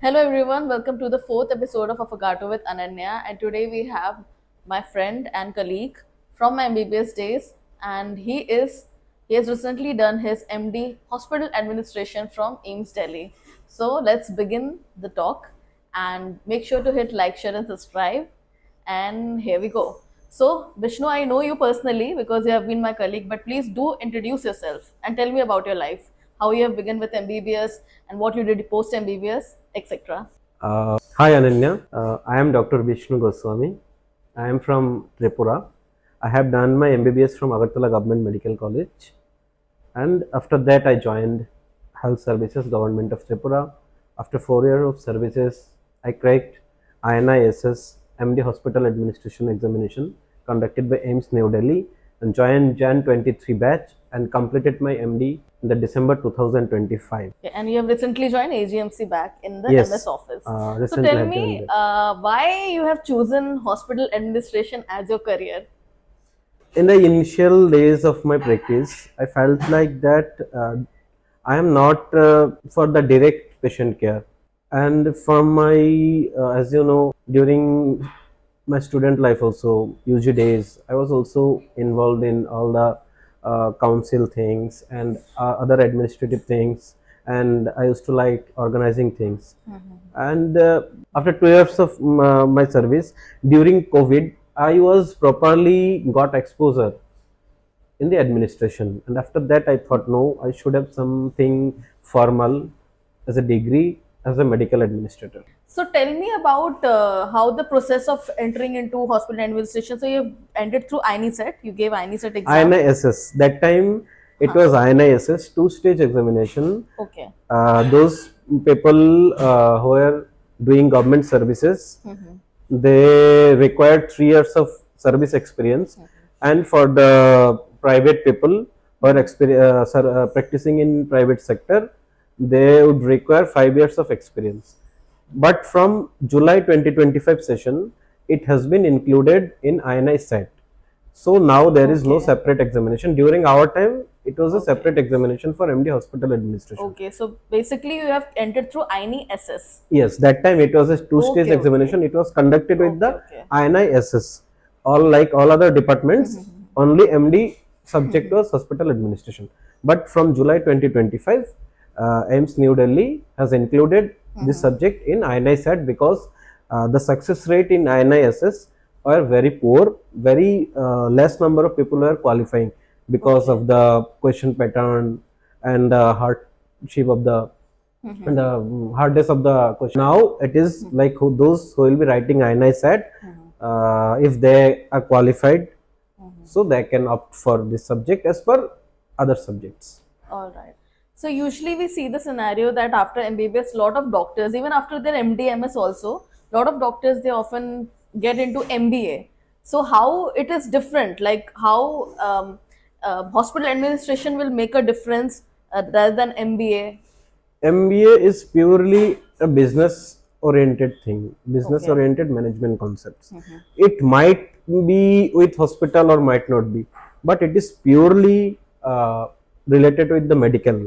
Hello everyone, welcome to the fourth episode of Affogato with Ananya, and today we have my friend and colleague from my MBBS days, and he has recently done his MD Hospital Administration from AIIMS Delhi. So let's begin the talk and make sure to hit like, share, and subscribe. And here we go. So Bishnu, I know you personally because you have been my colleague, but please do introduce yourself and tell me about your life, how you have begun with MBBS and what you did post MBBS, etc. Hi Ananya, I am Dr. Bishnu Gowsami. I am from Tripura. I have done my MBBS from Agartala Government Medical College, and after that I joined Health Services Government of Tripura. After 4 years of services, I cracked AIIMS MD Hospital Administration examination conducted by AIIMS New Delhi and joined Jan 23 batch and completed my MD in the December 2025. Okay, and you have recently joined AGMC back in the MS Yes, office. So recently I tell have joined me it. why you have chosen hospital administration as your career. In the initial days of my practice, I felt like that I am not for the direct patient care. And from my, as you know, during my student life also, UG days, I was also involved in all the council things and other administrative things. And I used to like organizing things. And after 2 years of my service, during COVID, I was properly got exposure in the administration, and after that I thought no, I should have something formal as a degree as a medical administrator. So tell me about how the process of entering into hospital administration. So you have ended through INI you gave INI exam. INISS, that time it Huh. was INISS two-stage examination. Okay. Those people who are doing government services, Mhm. they required 3 years of service experience, and for the private people who are practicing in private sector, they would require 5 years of experience. But from July 2025 session, it has been included in INI set. So now there is no Okay. separate examination. During our time, it was a Okay. separate examination for MD hospital administration. Okay. So basically you have entered through INI. Yes, that time it was a two-stage Okay. Okay. examination. It was conducted with Okay. the Okay. INISS. All like all other departments, only MD subject was hospital administration. But from July 2025, AIIMS New Delhi has included this subject in INI because the success rate in INISS are very poor. Very less number of people are qualifying because Okay. of the question pattern and the hardship of the and the hardness of the question. Now it is like those who will be writing INI if they are qualified, so they can opt for this subject as per other subjects. All right. So usually we see the scenario that after MBBS, lot of doctors, even after their MD/MS also, lot of doctors they often get into MBA. So how it is different? Like how hospital administration will make a difference rather than MBA? MBA is purely a business oriented thing, business Okay. oriented management concepts. It might be with hospital or might not be, but it is purely related with the medical.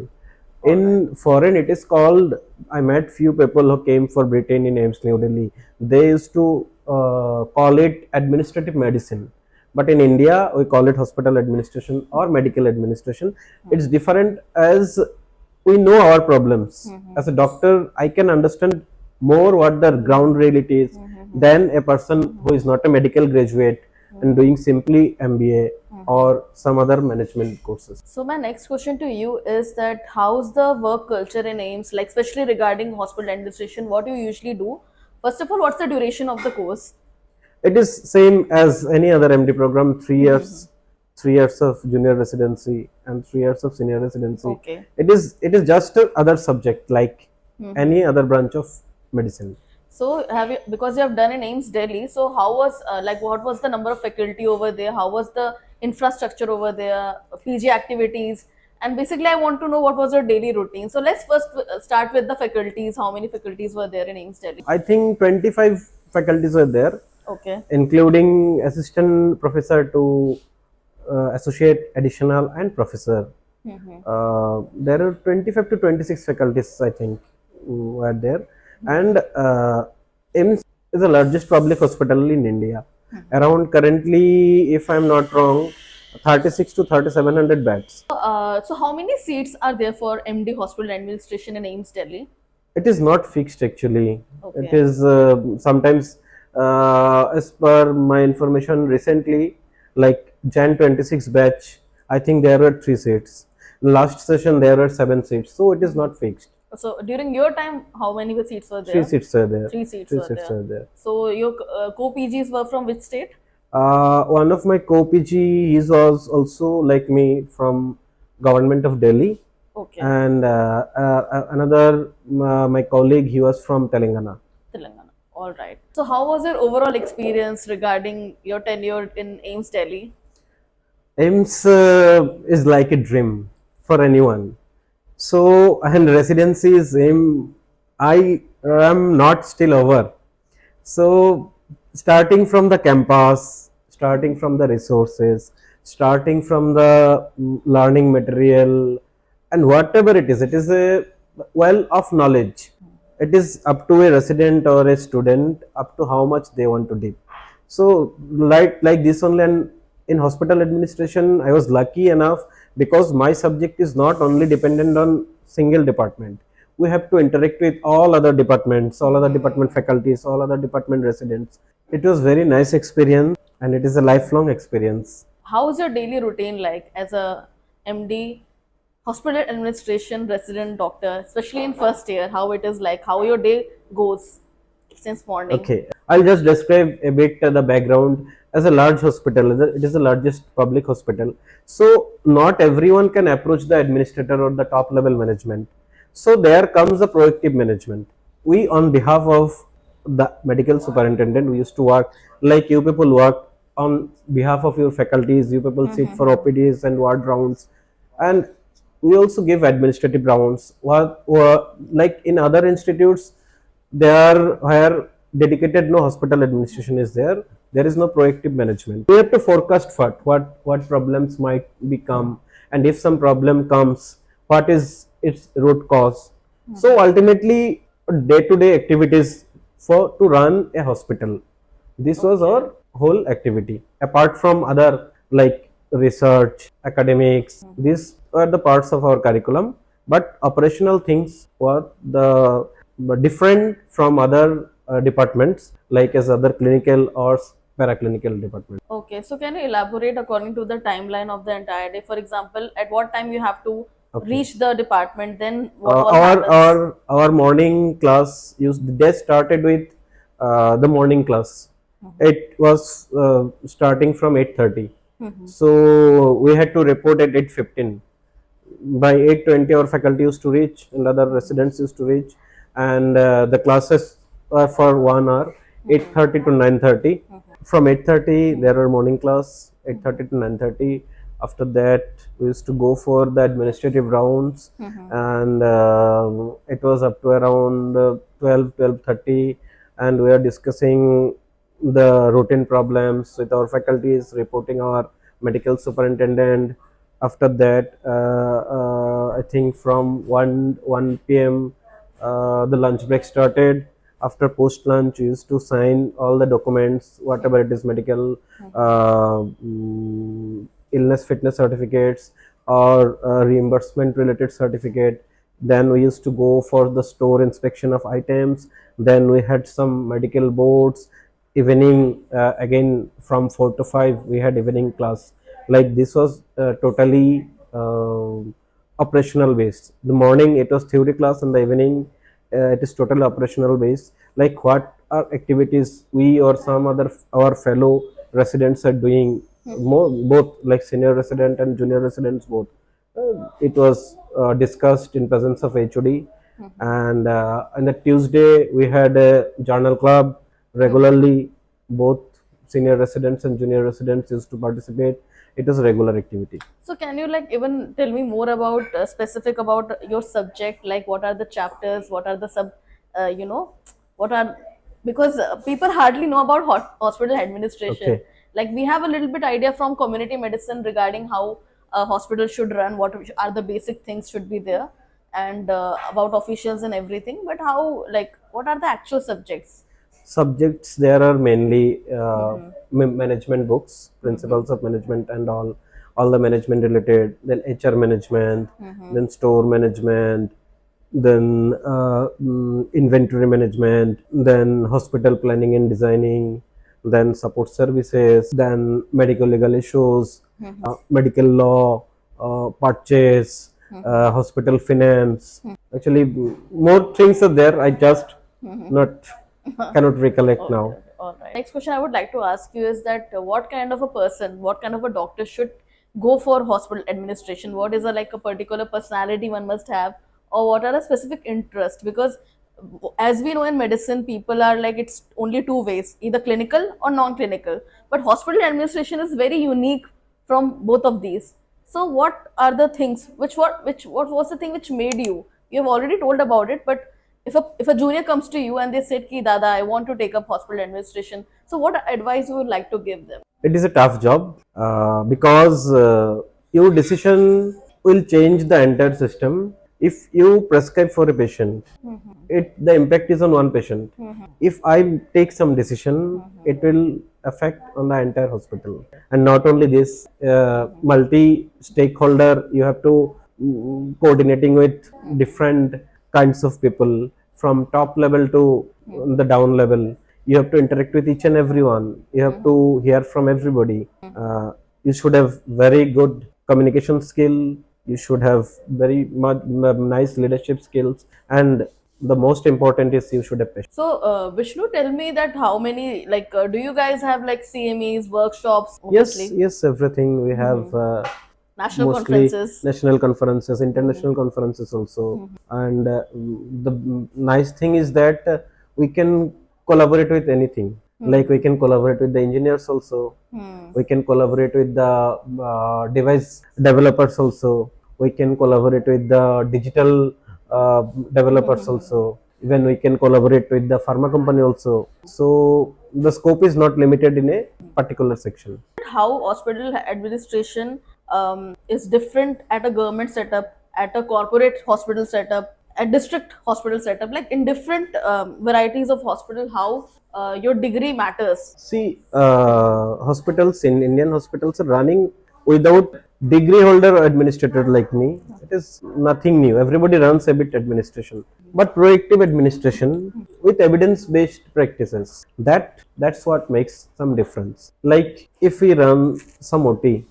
All right. In foreign, it is called. I met few people who came for Britain in AIIMS New Delhi. They used to call it administrative medicine, but in India we call it hospital administration or medical administration. It's different as we know our problems. As a doctor, I can understand more what the ground reality is than a person who is not a medical graduate and doing simply MBA or some other management courses. So my next question to you is that how's the work culture in AIIMS, like especially regarding hospital administration, what you usually do? First of all, what's the duration of the course? It is same as any other MD program, 3 years, 3 years of junior residency and 3 years of senior residency. Okay. It is just a other subject like any other branch of medicine. So have you, because you have done in AIIMS Delhi, so how was like what was the number of faculty over there? How was the infrastructure over there? PG activities, and basically I want to know what was your daily routine. So let's first start with the faculties. How many faculties were there in AIIMS Delhi? I think 25 faculties were there, Okay. including assistant professor to associate, additional, and professor. There are 25 to 26 faculties, I think, were there. And AIIMS is the largest public hospital in India. Around currently, if I'm not wrong, 36 to 3700 beds. So how many seats are there for MD Hospital Administration in AIIMS Delhi? It is not fixed actually. It Okay. is sometimes, as per my information recently, like Jan 26 batch, I think there were 3 seats. Last session there were 7 seats, so it is not fixed. So during your time, how many seats were Three there? seats are there. Three seats Three were seats there. are there. So your co-PGs were from which state? One of my co-PG, he was also like me from Government of Delhi, Okay, and another my colleague, he was from Telangana. Telangana. All right. So how was your overall experience regarding your tenure in AIIMS Delhi? AIIMS is like a dream for anyone. So, and residency is AIM. I am not still over. So, starting from the campus, starting from the resources, starting from the learning material, and whatever it is a well of knowledge. It is up to a resident or a student, up to how much they want to dip. So, like this only, and in hospital administration, I was lucky enough because my subject is not only dependent on single department. We have to interact with all other departments, all other department faculties, all other department residents. It was very nice experience, and it is a lifelong experience. How is your daily routine like as a MD hospital administration resident doctor, especially in first year? How it is like? How your day goes since morning? Okay, I'll just describe a bit the background. As a large hospital, it is the largest public hospital. So, not everyone can approach the administrator or the top level management. So, there comes the proactive management. We, on behalf of the medical superintendent, we used to work like you people work on behalf of your faculties, you people sit for OPDs and ward rounds, and we also give administrative rounds. Like in other institutes, there where dedicated no hospital administration is there is no proactive management. We have to forecast what problems might become, and if some problem comes, what is its root cause. So ultimately, day to day activities for to run a hospital, this was Okay. our whole activity. Apart from other like research, academics, these were the parts of our curriculum. But operational things were the different from other departments, like as other clinical or paraclinical department. Okay, so can you elaborate according to the timeline of the entire day? For example, at what time you have to Okay. reach the department, then what Uh, all our happens? our our morning class used they started with the morning class. It was starting from 8:30. So we had to report at 8:15. By 8:20 our faculty used to reach and other residents used to reach, and the classes are for 1 hour, 8:30 to 9:30. From 8:30 there are morning class, 8:30 to 9:30. After that we used to go for the administrative rounds, and it was up to around 12:30, and we are discussing the routine problems with our faculties, reporting our medical superintendent. After that, I think from 1 p.m. The lunch break started. After post lunch, we used to sign all the documents, whatever it is, medical, illness fitness certificates or reimbursement related certificate. Then we used to go for the store inspection of items. Then we had some medical boards. Evening, again from 4 to 5 we had evening class. Like this was totally operational based. The morning it was theory class, and the evening it is totally operational based. Like what are activities we or some other our fellow residents are doing, more both like senior resident and junior residents both. It was discussed in presence of HOD, and on the Tuesday we had a journal club regularly. Both senior residents and junior residents used to participate. It is a regular activity. So can you like even tell me more about specific about your subject? Like what are the chapters? What are the what are because people hardly know about hospital administration. Okay. Like we have a little bit idea from community medicine regarding how a hospital should run, what are the basic things should be there, and about officials and everything. But how like What are the actual subjects? Subjects there are mainly management books, principles of management and all the management related, then HR management, then store management, then inventory management, then hospital planning and designing, then support services, then medical legal issues, medical law, purchase, hospital finance. Actually, more things are there. I just not cannot recollect Okay, now. okay, all right. Next question I would like to ask you is that what kind of a person, what kind of a doctor should go for hospital administration? What is a like a particular personality one must have, or what are the specific interests? Because as we know in medicine, people are like it's only two ways, either clinical or non-clinical. But hospital administration is very unique from both of these. So what are the things what was the thing which made you? You have already told about it, but if a junior comes to you and they said ki dada I want to take up hospital administration, so what advice you would like to give them? It is a tough job because your decision will change the entire system. If you prescribe for a patient, it the impact is on one patient. If I take some decision, it will affect on the entire hospital. And not only this, multi stakeholder, you have to coordinating with different kinds of people from top level to the down level. You have to interact with each and everyone. You have to hear from everybody. You should have very good communication skill. You should have very much nice leadership skills, and the most important is you should have patience. So Vishnu, tell me that how many like do you guys have like CMEs, workshops, Yes, obviously yes, everything we have. national Mostly conferences? national conferences, international conferences also. And the nice thing is that we can collaborate with anything. Like we can collaborate with the engineers also. We can collaborate with the device developers also. We can collaborate with the digital developers also. Even we can collaborate with the pharma company also. So the scope is not limited in a particular section. How hospital administration is different at a government setup, at a corporate hospital setup, at district hospital setup, like in different varieties of hospital, how your degree matters. See, hospitals in Indian hospitals are running without degree holder administrator like me. It is nothing new. Everybody runs a bit administration, but proactive administration with evidence-based practices. That's what makes some difference. Like if we run some OT,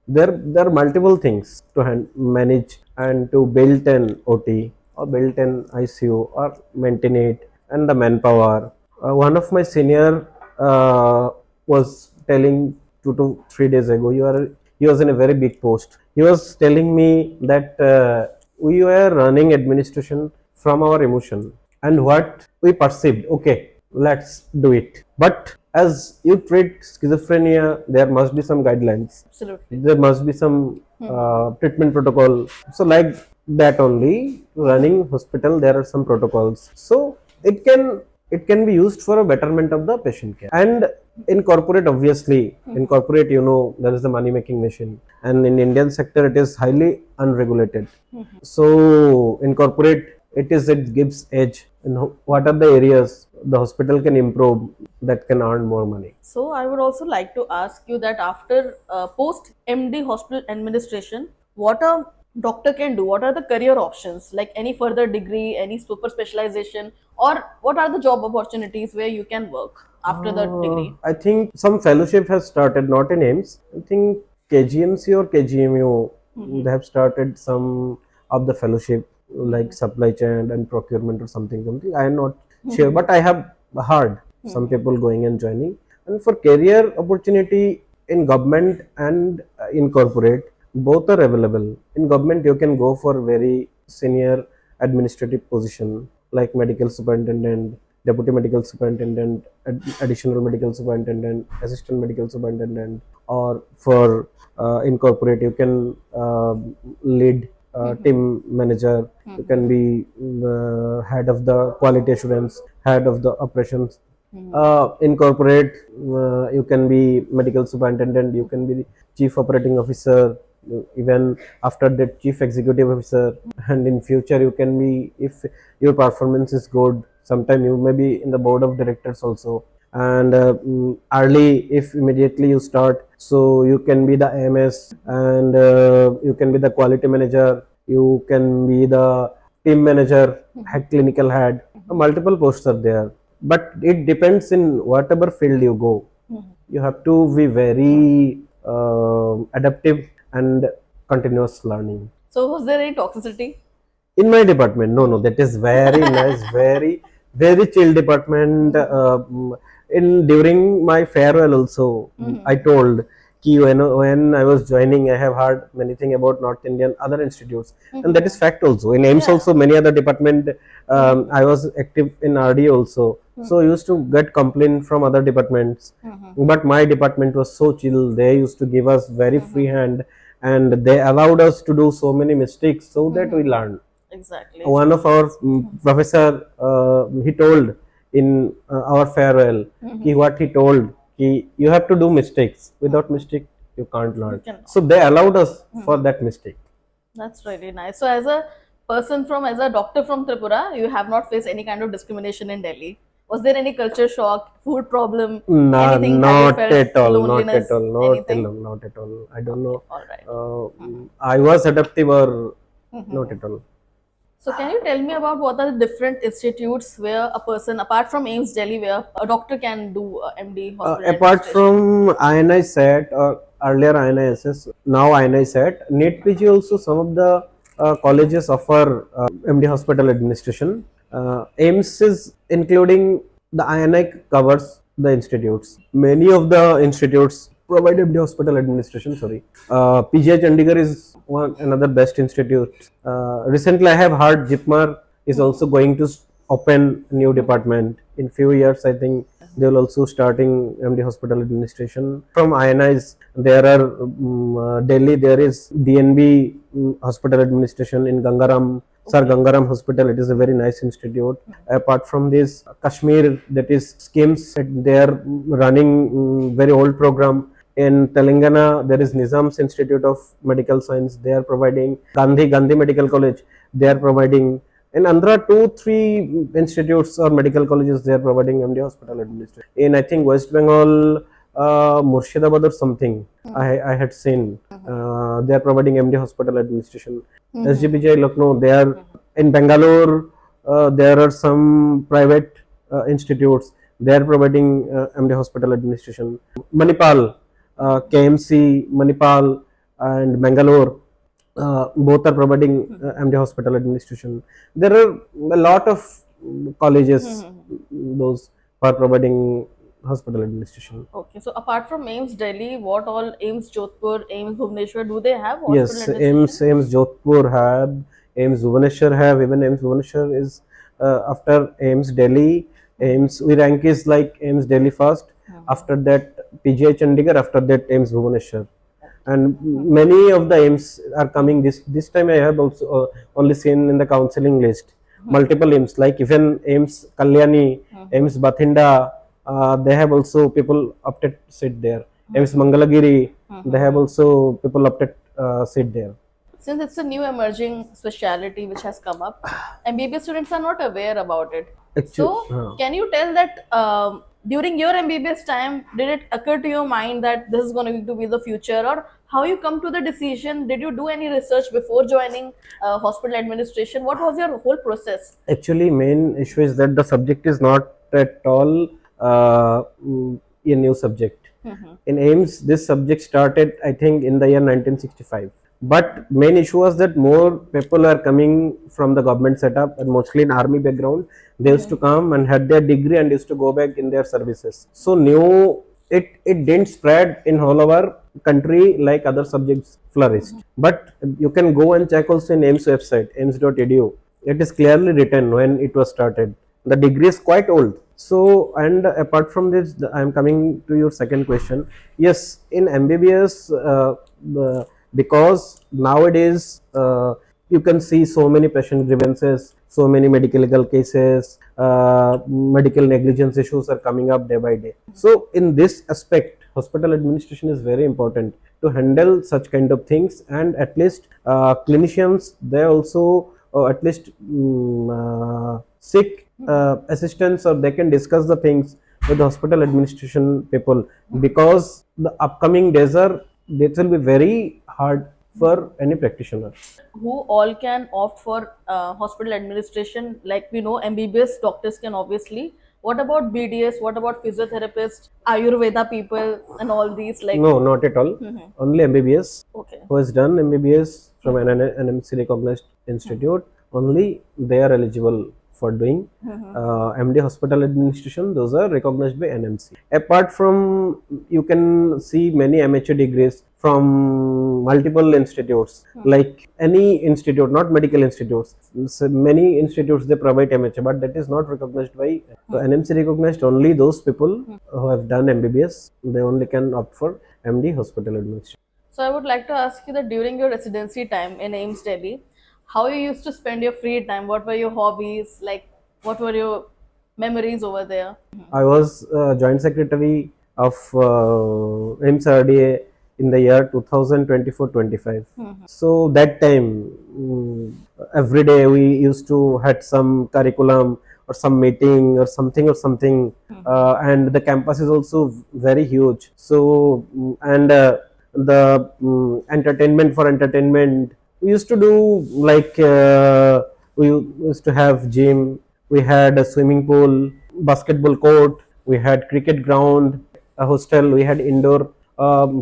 there are multiple things to manage and to build an OT or build an ICU or maintain it and the manpower. One of my senior was telling 2 to 3 days ago. He was in a very big post. He was telling me that we were running administration from our emotion and what we perceived. Okay, let's do it. But as you treat schizophrenia, there must be some guidelines. Absolutely. There must be some treatment protocol. So like that only running hospital, there are some protocols. So it can be used for a betterment of the patient care. And in corporate, obviously, in corporate, there is the money making machine, and in Indian sector, it is highly unregulated. So in corporate, it gives edge. What are the areas the hospital can improve that can earn more money? So I would also like to ask you that after post MD hospital administration, what a doctor can do? What are the career options? Like any further degree, any super specialization, or what are the job opportunities where you can work after the degree? I think some fellowship has started, not in AIIMS. I think KGMC or KGMU, they have started some of the fellowship like supply chain and procurement or something. I am not sure, but I have heard some people going and joining. And for career opportunity in government and in corporate, both are available. In government, you can go for very senior administrative position like medical superintendent, deputy medical superintendent, additional medical superintendent, assistant medical superintendent, or for in corporate you can lead team manager. You can be head of the quality assurance, head of the operations. In corporate, you can be medical superintendent, you can be the chief operating officer, even after that chief executive officer, and in future you can be, if your performance is good, sometime you may be in the board of directors also. And early, if immediately you start, so you can be the AMS, and you can be the quality manager, you can be the team manager, head clinical head. Multiple posts are there, but it depends in whatever field you go. You have to be very adaptive and continuous learning. So, was there any toxicity? In my department, no, that is very nice, very chill department. In during my farewell also, I told ki when I was joining, I have heard many things about North Indian other institutes, and that is fact also. In AIIMS Yeah. also, many other department, I was active in RD also, so I used to get complaint from other departments, but my department was so chill. They used to give us very free hand, and they allowed us to do so many mistakes so that we learn. Exactly. One of our professor, he told in our farewell, what he told, you have to do mistakes. Without mistake, you can't learn. cannot. So they allowed us for that mistake. That's really nice. So, as a as a doctor from Tripura, you have not faced any kind of discrimination in Delhi. Was there any culture shock, food problem, Nah, anything? Have you not felt at all, not loneliness, at all, anything? not at all. I don't know. All right. I was adaptive or not at all. So, can you tell me about what are the different institutes where a person, apart from AIIMS Delhi, where a doctor can do MD hospital Apart administration? from INI SET or earlier INI SS, now INI SET, NEET PG also some of the colleges offer MD hospital administration. AIIMS is including the INI covers the institutes. Many of the institutes provide MD hospital administration. Sorry, PGI Chandigarh is one another best institute. Recently, I have heard JIPMAR is also going to open new department in few years. I think they will also starting MD hospital administration. From INIs, there are Delhi. There is DNB hospital administration in Gangaram. Sir Gangaram Hospital. It is a very nice institute. Apart from this, Kashmir, that is schemes. They are running very old program. In Telangana, there is Nizam's Institute of Medical Science. They are providing Gandhi Medical College. They are providing. In Andhra, 2-3 institutes or medical colleges, they are providing MD hospital administration. In I think West Bengal, Murshidabad or something, I had seen they are providing MD hospital administration. SGPJ Lucknow, they are in Bangalore. There are some private institutes. They are providing MD hospital administration. Manipal, KMC, Manipal, and Bangalore, both are providing MD hospital administration. There are a lot of colleges, those are providing hospital administration. Okay, so apart from AIIMS Delhi, what all AIIMS Jodhpur, AIIMS Bhubaneswar, do they have hospital Yes, AIIMS, administration? AIIMS Jodhpur have, AIIMS Bhubaneswar have, even AIIMS Bhubaneswar is after AIIMS Delhi. AIIMS, we rank is like AIIMS Delhi first, after that PGI Chandigarh, after that AIIMS Bhubaneswar. And many of the AIIMS are coming this time. I have also only seen in the counseling list multiple AIIMS, like even AIIMS Kalyani, AIIMS Bathinda, they have also people opted sit there. AIIMS Mangalagiri, they have also people opted sit there. Since it's a new emerging specialty which has come up, MBBS students are not aware about it. Actually, So, can you tell that during your MBBS time, did it occur to your mind that this is going to be the future, or how you come to the decision? Did you do any research before joining hospital administration? What was your whole process? actually, main issue is that the subject is not at all a new subject. In AIIMS, this subject started, I think, in the year 1965. But main issue was that more people are coming from the government setup and mostly in army background. They used to come and had their degree and used to go back in their services. So new, it didn't spread in whole of our country like other subjects flourished. But you can go and check also in AIIMS website, aims.edu. It is clearly written when it was started. The degree is quite old. So, and apart from this, I am coming to your second question. Yes, in MBBS, because nowadays you can see so many patient grievances, so many medical legal cases, medical negligence issues are coming up day by day. So, in this aspect, hospital administration is very important to handle such kind of things, and at least clinicians, they also at least seek assistance, or they can discuss the things with the hospital administration people, because the upcoming days are, it will be very hard for any practitioner. Who all can opt for hospital administration? Like we know, MBBS doctors can obviously. What about BDS? What about physiotherapists, Ayurveda people, and all these? Like, No, not at all. Mhm. Only MBBS. Okay. Who has done MBBS from an NMC recognized institute, only they are eligible for doing. MD hospital administration, those are recognized by NMC. Apart from, you can see many amateur degrees from multiple institutes, like any institute, not medical institutes. So many institutes they provide amateur, but that is not recognized by. So NMC recognized only those people who have done MBBS. They only can opt for MD hospital administration. So I would like to ask you that during your residency time in AIIMS Delhi, how you used to spend your free time? What were your hobbies? Like, what were your memories over there? I was joint secretary of AIIMS RDA in the year 2024-25. So that time, every day we used to had some curriculum or some meeting or something, and the campus is also very huge. So and the entertainment for entertainment, we used to do like we used to have gym, we had a swimming pool, basketball court, we had cricket ground, a hostel, we had indoor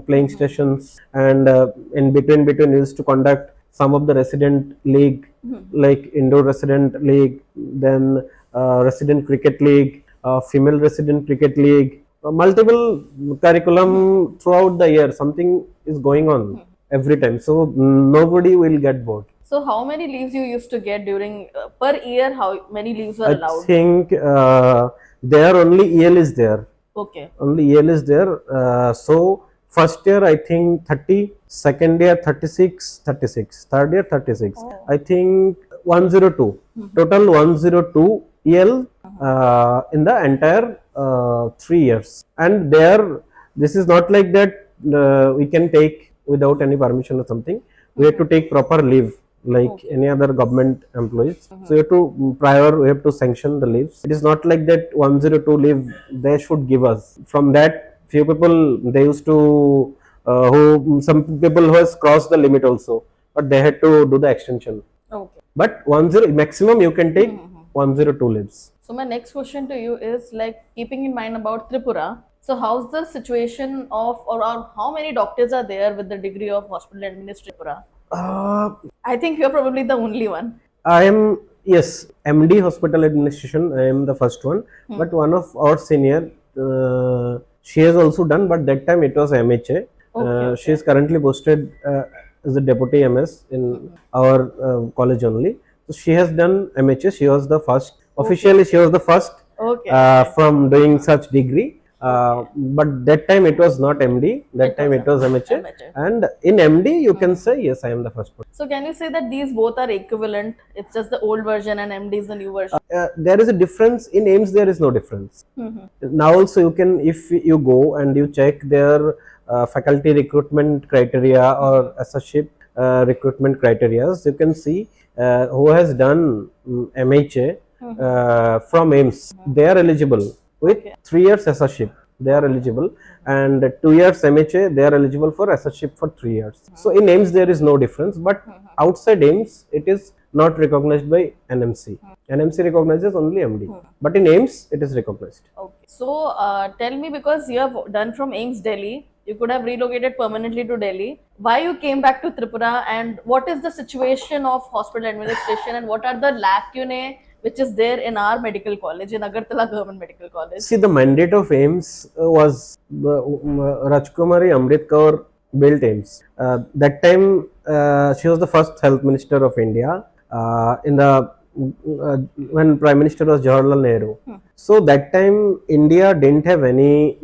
playing stations, and in between we used to conduct some of the resident league, like indoor resident league, then resident cricket league, female resident cricket league, multiple curriculum throughout the year. Something is going on every time, so nobody will get bored. So, how many leaves you used to get during per year? How many leaves were I allowed? think there only EL is there. Okay. Only EL is there. So first year I think 30, second year 36, 36, third year 36. Oh. I think 102. Total 102 EL in the entire 3 years. And there, this is not like that we can take without any permission or something. We have to take proper leave like any other government employees. So you have to prior, we have to sanction the leaves. It is not like that 102 leave they should give us. From that, few people they used to who some people who has crossed the limit also, but they had to do the extension. Okay. But 10 maximum you can take 102 leaves. So my next question to you is like keeping in mind about Tripura. So how's the situation of or how many doctors are there with the degree of hospital administrator? I think you're probably the only one. I am, yes, MD hospital administration. I am the first one, but one of our senior, she has also done, but that time it was MHA. Okay. She is currently posted as a deputy MS in our college only. So she has done MHA. She was the first. Officially, she was the first Okay. from doing such degree. But that time it was not MD. That time it was MHA. MHA. And in MD, you can say yes, I am the first one. So can you say that these both are equivalent? It's just the old version and MD is the new version. There is a difference in AIIMS. There is no difference. Now also you can, if you go and you check their faculty recruitment criteria or associate recruitment criteria, you can see who has done MHA from AIIMS, they are eligible with 3 years associate. They are eligible, and 2 years MHA they are eligible for associate for 3 years. So in AIIMS there is no difference, but outside AIIMS it is not recognized by NMC. NMC recognizes only MD, but in AIIMS it is recognized. Okay. So tell me, because you have done from AIIMS Delhi, you could have relocated permanently to Delhi. Why you came back to Tripura, and what is the situation of hospital administration, and what are the lacunae which is there in our medical college, in Agartala Government Medical College? See, the mandate of AIIMS was Rajkumari Amrit Kaur built AIIMS. That time, she was the first health minister of India in the when Prime Minister was Jawaharlal Nehru. So that time, India didn't have any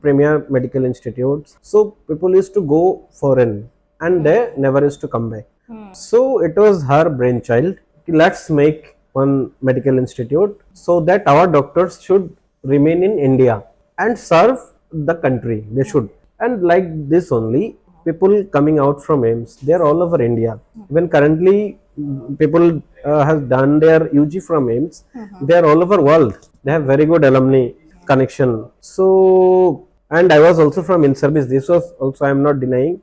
premier medical institutes. So people used to go foreign, and they never used to come back. So it was her brainchild. Let's make one medical institute so that our doctors should remain in India and serve the country. They should. And like this only, people coming out from AIIMS, they are all over India. Even currently, people has done their UG from AIIMS. They are all over world. They have very good alumni connection. So, and I was also from in service. This was also, I am not denying.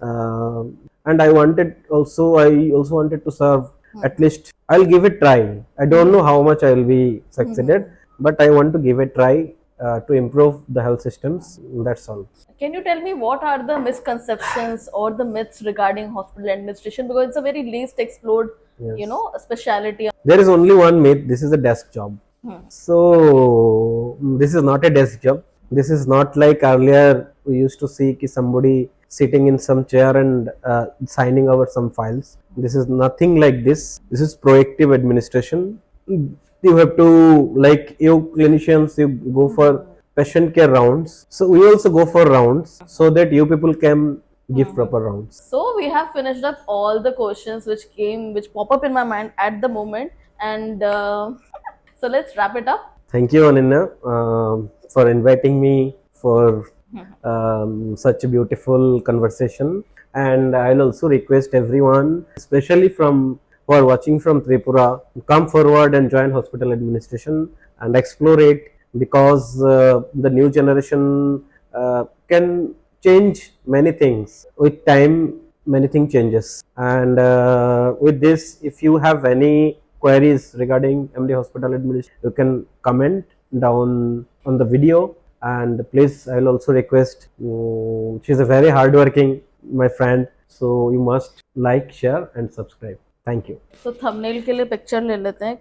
Uh, and I also wanted to serve. At least I'll give it try. I don't know how much I will be succeeded, but I want to give it try to improve the health systems. That's all. Can you tell me what are the misconceptions or the myths regarding hospital administration? Because it's a very least explored, Yes. speciality. There is only one myth. This is a desk job. So this is not a desk job. This is not like earlier we used to see ki somebody sitting in some chair and signing over some files. This is nothing like this. This is proactive administration. You have to, like you clinicians, you go for patient care rounds. So we also go for rounds so that you people can give proper rounds. So we have finished up all the questions which pop up in my mind at the moment, and so let's wrap it up. Thank you, Ananya, for inviting me for such a beautiful conversation. And I'll also request everyone, especially from who are watching from Tripura, come forward and join hospital administration and explore it, because the new generation can change many things with time. Many things changes, and with this, if you have any queries regarding MD hospital administration, you can comment down on the video. And please, I'll also request, she's a very hardworking my friend, so you must like, share and subscribe. Thank you. तो thumbnail के लिए picture ले लेते हैं.